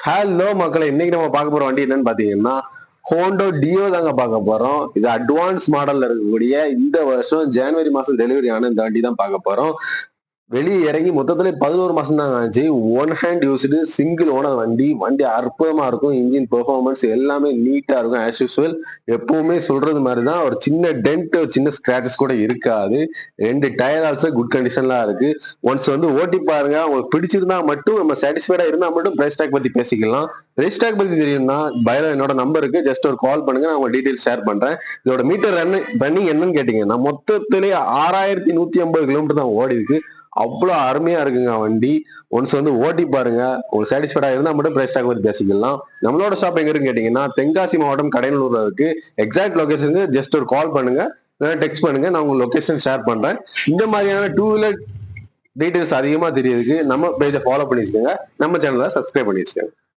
Hello மக்களை, இன்னைக்கு நம்ம பார்க்க போற வண்டி என்னன்னு பாத்தீங்கன்னா ஹோண்டோ டியோ தாங்க பார்க்க போறோம். இது அட்வான்ஸ் மாடல்ல இருக்கக்கூடிய இந்த வருஷம் ஜனவரி மாசம் டெலிவரி ஆன இந்த வண்டி தான் பார்க்க போறோம். வெளியே இறங்கி மொத்தத்துல 11 மாசம் தான் ஆச்சு. One hand used single owner வண்டி. வண்டி அற்புதமா இருக்கும். இன்ஜின் பெர்ஃபார்மன்ஸ் எல்லாமே நீட்டா இருக்கும். ஆஸ் யூஸ்வல் எப்பவுமே சொல்றது மாதிரி தான். ஒரு சின்ன டென்ட், சின்ன ஸ்கிராச்சஸ் கூட இருக்காது. 2 டயர் ஆல்சோ குட் கண்டிஷன்லாம் இருக்கு. ஒன்ஸ் வந்து ஓட்டி பாருங்க. உங்களுக்கு பிடிச்சிருந்தா மட்டும், நம்ம சாட்டிஸ்ஃபைடா இருந்தா மட்டும் பிரைஸ் டாக் பத்தி பேசிக்கலாம். பிரைஸ் டாக் பத்தி தெரியும்னா பயோ என்னோட நம்பருக்கு ஜஸ்ட் ஒரு கால் பண்ணுங்க. நான் உங்க டீடைல்ஸ் ஷேர் பண்றேன். இதோட மீட்டர் ரன்னிங் என்னன்னு கேட்டீங்கன்னா மொத்தத்திலே 6150 கிலோமீட்டர் தான் ஓடி இருக்கு. அவ்வளவு அருமையா இருக்குங்க வண்டி. ஒன்ஸ் வந்து ஓட்டி பாருங்க. உங்களுக்கு சாட்டிஸ்ஃபைடா இருந்தா மட்டும் பிரைஸ் டாக் பத்தி பேசிக்கலாம். நம்மளோட ஷாப் எங்க இருக்குன்னு கேட்டீங்கன்னா தென்காசி மாவட்டம் கடையனூர்ல இருக்கு. எக்ஸாக்ட் லொகேஷனுக்கு ஜஸ்ட் ஒரு கால் பண்ணுங்க, டெக்ஸ்ட் பண்ணுங்க. நான் உங்க லொகேஷன் ஷேர் பண்றேன். இந்த மாதிரியான 2 வீலர் டீடைல்ஸ் அதிகமா தெரியறதுக்கு நம்ம பேஜை ஃபாலோ பண்ணி வச்சுக்கோங்க. நம்ம சேனலை சப்ஸ்கிரைப் பண்ணி வச்சுக்கோங்க.